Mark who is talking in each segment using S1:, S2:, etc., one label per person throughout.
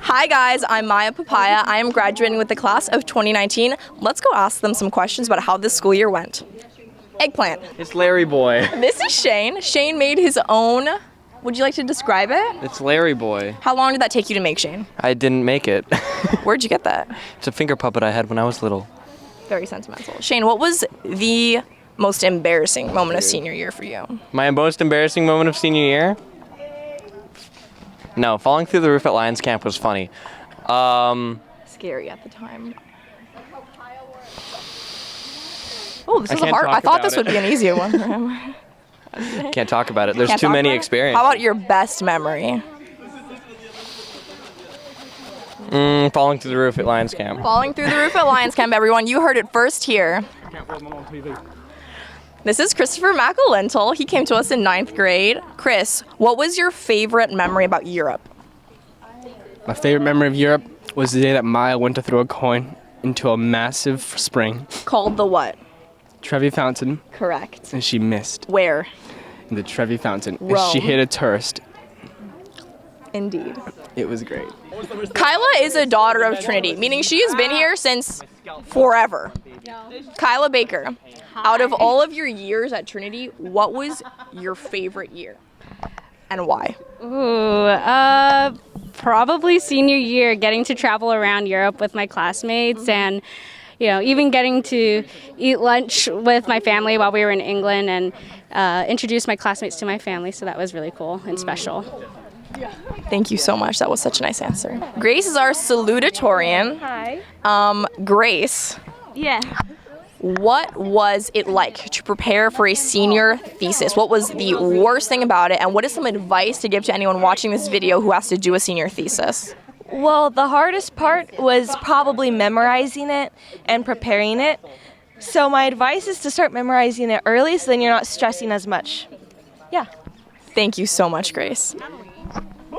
S1: Hi guys, I'm Maya Papaya. I am graduating with the class of 2019. Let's go ask them some questions about how this school year went. Eggplant.
S2: It's Larry Boy.
S1: This is Shane. Shane made his own. Would you like to describe it?
S2: It's Larry Boy.
S1: How long did that take you to make, Shane?
S2: I didn't make it.
S1: Where'd you get that?
S2: It's a finger puppet I had when I was little.
S1: Very sentimental. Shane, what was the most embarrassing moment of senior year for you?
S2: My most embarrassing moment of senior year? No, falling through the roof at Lions Camp was funny.
S1: Scary at the time. Oh, this is a hard. I thought this would be an easier one for him.
S2: Can't talk about it. There's too many experiences.
S1: How about your best memory?
S2: Falling through the roof at Lions Camp.
S1: Falling through the roof at Lions Camp, everyone. You heard it first here. This is Christopher McElentle. He came to us in 9th grade. Chris, what was your favorite memory about Europe?
S3: My favorite memory of Europe was the day that Maya went to throw a coin into a massive spring.
S1: Called the what?
S3: Trevi Fountain.
S1: Correct.
S3: And she missed.
S1: Where?
S3: In the Trevi Fountain.
S1: Rome.
S3: And she hit a tourist.
S1: Indeed.
S3: It was great.
S1: Kailua is a daughter of Trinity, meaning she has been here since forever. Kailua Baker, out of all of your years at Trinity, what was your favorite year and why?
S4: Ooh, probably senior year, getting to travel around Europe with my classmates and, even getting to eat lunch with my family while we were in England and introduce my classmates to my family. So that was really cool and special.
S1: Thank you so much. That was such a nice answer. Grace is our salutatorian.
S4: Hi.
S1: Grace.
S4: Yeah.
S1: What was it like to prepare for a senior thesis? What was the worst thing about it? And what is some advice to give to anyone watching this video who has to do a senior thesis?
S5: Well, the hardest part was probably memorizing it and preparing it. So my advice is to start memorizing it early so then you're not stressing as much. Yeah.
S1: Thank you so much, Grace.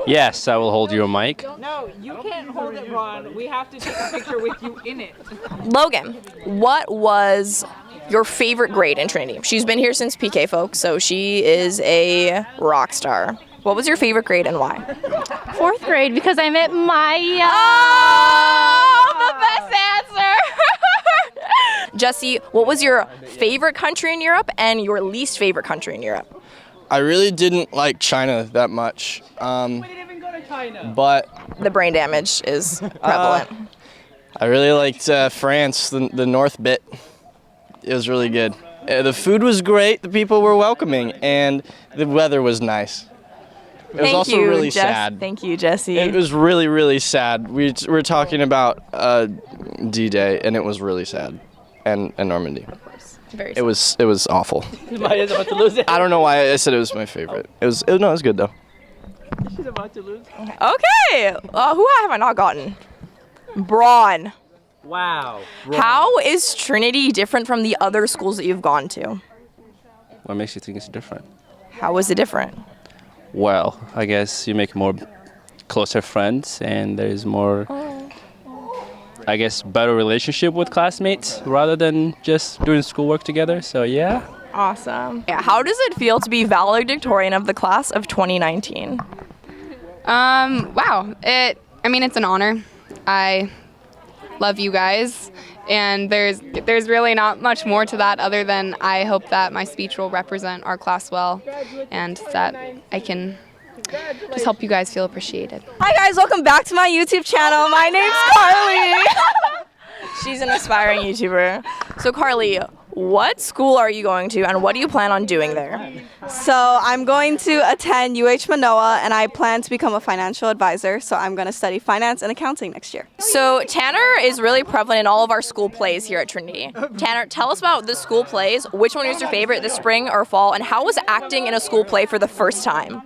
S2: Yes, I will hold you a mic.
S6: No, you can't hold it, Ron. We have to take a picture with you in it.
S1: Logan, what was your favorite grade in Trinity? She's been here since PK, folks, so she is a rock star. What was your favorite grade and why?
S4: 4th grade because I met Maya.
S1: Oh, the best answer! Jesse, what was your favorite country in Europe and your least favorite country in Europe?
S7: I really didn't like China that much.
S6: We didn't even go to China.
S7: But
S1: The brain damage is prevalent.
S7: I really liked France, the north bit. It was really good. The food was great, the people were welcoming, and the weather was nice. It was also really sad.
S1: Thank you, Jesse.
S7: It was really, really sad. We were talking about D-Day, and it was really sad, and Normandy.
S1: Very
S7: It was awful.
S6: Maya's about to lose it.
S7: I don't know why I said it was my favorite. It was good though.
S6: She's about to lose.
S1: Okay, who have I not gotten? Braun.
S6: Wow.
S1: How is Trinity different from the other schools that you've gone to?
S8: What makes you think it's different?
S1: How is it different?
S8: Well, I guess you make more closer friends and there's more, I guess, better relationship with classmates rather than just doing schoolwork together. So yeah.
S1: Awesome. Yeah, how does it feel to be valedictorian of the class of 2019?
S9: Wow. It's an honor. I love you guys. And there's really not much more to that other than I hope that my speech will represent our class well and that I can just help you guys feel appreciated.
S1: Hi guys, welcome back to my YouTube channel. My name's Carly. She's an aspiring YouTuber. So Carly, what school are you going to and what do you plan on doing there?
S10: So I'm going to attend UH Manoa and I plan to become a financial advisor. So I'm going to study finance and accounting next year.
S1: So Tanner is really prevalent in all of our school plays here at Trinity. Tanner, tell us about the school plays. Which one is your favorite, the spring or fall? And how was acting in a school play for the first time?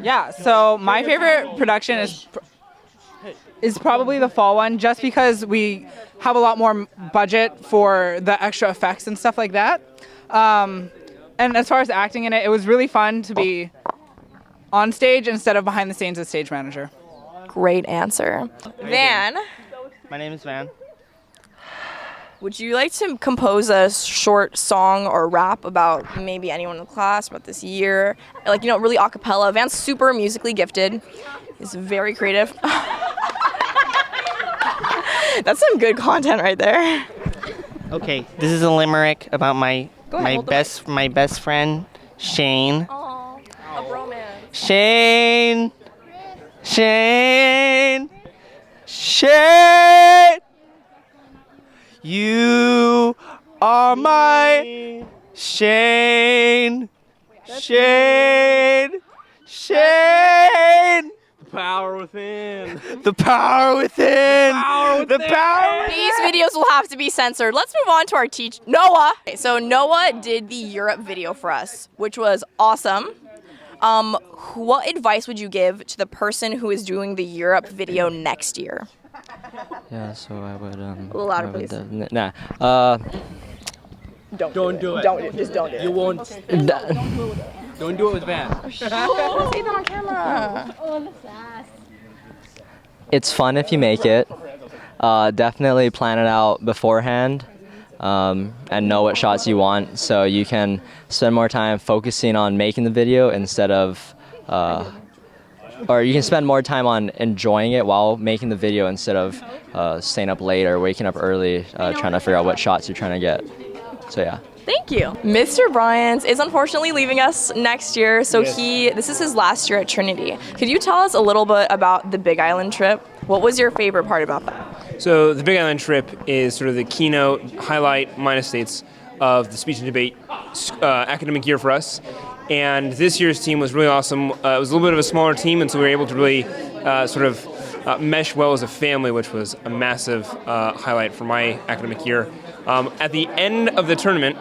S6: Yeah, so my favorite production is probably the fall one just because we have a lot more budget for the extra effects and stuff like that. And as far as acting in it, it was really fun to be on stage instead of behind the scenes as stage manager.
S1: Great answer. Van,
S2: My name is Van.
S1: would you like to compose a short song or rap about maybe anyone in the class, about this year? Like, really a cappella. Van's super musically gifted. He's very creative. That's some good content right there.
S11: Okay, this is a limerick about my
S1: hold the
S11: my best friend Shane.
S1: Aww, a bromance.
S11: Shane, Shane, Shane. You are my Shane, Shane, Shane.
S2: The power within.
S11: The power within. The power.
S1: These videos will have to be censored. Let's move on to our teacher, Noah. Okay, so Noah did the Europe video for us, which was awesome. What advice would you give to the person who is doing the Europe video next year?
S2: Yeah, so I would.
S1: A little louder, please.
S2: Nah.
S1: Don't do it. Just don't do it.
S2: You won't. Don't do it with Van.
S1: Say that on camera.
S12: It's fun if you make it. Definitely plan it out beforehand and know what shots you want so you can spend more time focusing on making the video instead of, or you can spend more time on enjoying it while making the video instead of staying up late or waking up early trying to figure out what shots you're trying to get. So yeah.
S1: Thank you. Mr. Bryant is unfortunately leaving us next year, so this is his last year at Trinity. Could you tell us a little bit about the Big Island trip? What was your favorite part about that?
S13: So the Big Island trip is sort of the keynote, highlight, minus states of the speech and debate academic year for us. And this year's team was really awesome. It was a little bit of a smaller team, and so we were able to really mesh well as a family, which was a massive highlight for my academic year. At the end of the tournament,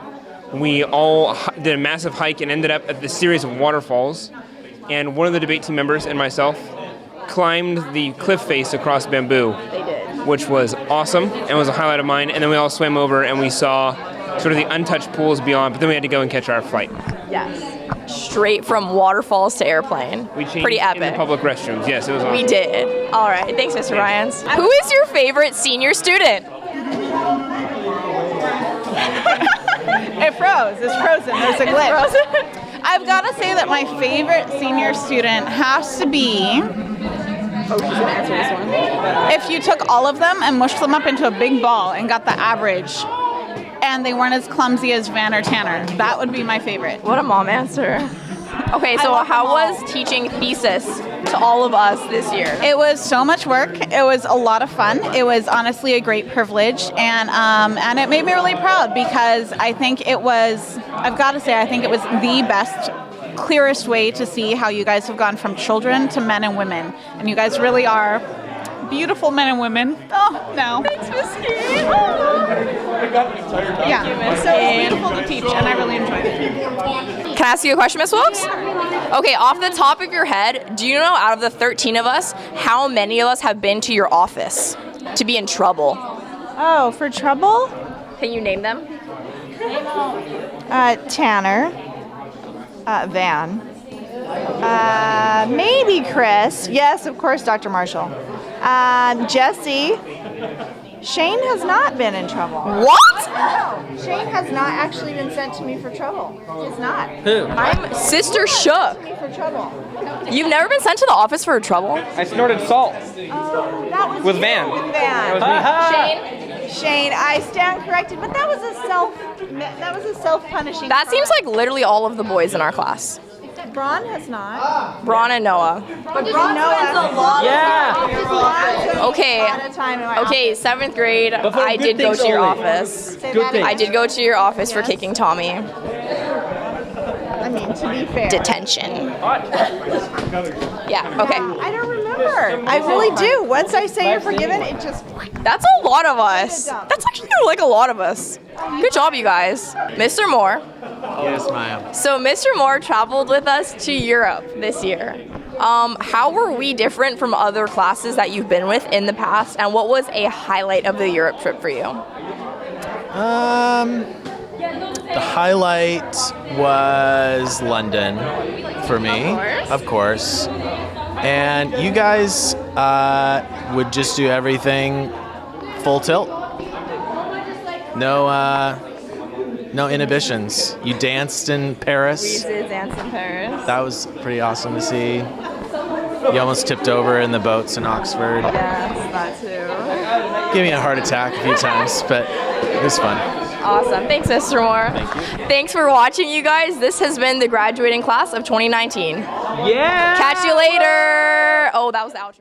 S13: we all did a massive hike and ended up at this series of waterfalls. And one of the debate team members and myself climbed the cliff face across bamboo, which was awesome and was a highlight of mine. And then we all swam over and we saw sort of the untouched pools beyond, but then we had to go and catch our flight.
S1: Yes. Straight from waterfalls to airplane.
S13: We changed
S1: Pretty epic.
S13: in the public restrooms. Yes, it was awesome.
S1: We did. All right. Thanks, Mr. Ryans. Who is your favorite senior student?
S14: It froze. It's frozen. There's a glitch. I've got to say that my favorite senior student has to be. If you took all of them and mushed them up into a big ball and got the average, and they weren't as clumsy as Van or Tanner, that would be my favorite.
S1: What a mom answer. Okay, so how was teaching thesis to all of us this year?
S14: It was so much work. It was a lot of fun. It was honestly a great privilege, and it made me really proud because I think it was, I've got to say, I think it was the best, clearest way to see how you guys have gone from children to men and women. And you guys really are beautiful men and women. Oh, no.
S1: Thanks, Miss Kate.
S14: Yeah, so it was beautiful to teach, and I really enjoyed it.
S1: Can I ask you a question, Miss Wilkes? Okay, off the top of your head, do you know out of the 13 of us, how many of us have been to your office to be in trouble?
S14: Oh, for trouble?
S1: Can you name them?
S14: Tanner, Van, maybe Chris. Yes, of course, Dr. Marshall. Jesse. Shane has not been in trouble.
S1: What?
S14: No, Shane has not actually been sent to me for trouble. He's not.
S2: Who?
S1: I'm Sister Shook.
S14: For trouble.
S1: You've never been sent to the office for trouble?
S2: I snorted salt.
S14: That was
S2: With
S14: you,
S2: Van.
S14: With Van.
S2: That
S1: Shane?
S14: Shane, I stand corrected, but that was a self-punishing.
S1: That seems like literally all of the boys in our class.
S14: Braun has not.
S1: Braun and Noah.
S14: But Braun spends a lot of time.
S1: Okay, 7th grade, I did go to your office. I did go to your office for kicking Tommy.
S14: I mean, to be fair.
S1: Detention. Yeah, okay.
S14: I don't remember. I really do. Once I say you're forgiven, it just...
S1: That's a lot of us. That's actually like a lot of us. Good job, you guys. Mr. Moore.
S15: Yes, ma'am.
S1: So Mr. Moore traveled with us to Europe this year. How were we different from other classes that you've been with in the past, and what was a highlight of the Europe trip for you?
S15: The highlight was London for me, of course. And you guys would just do everything full tilt. No inhibitions. You danced in Paris.
S1: We did dance in Paris.
S15: That was pretty awesome to see. You almost tipped over in the boats in Oxford.
S1: Yes, that too.
S15: gave me a heart attack a few times, but it was fun.
S1: Awesome. Thanks, Mr. Moore. Thank you. Thanks for watching, you guys. This has been the graduating class of 2019.
S2: Yeah!
S1: Catch you later. Oh, that was the outro.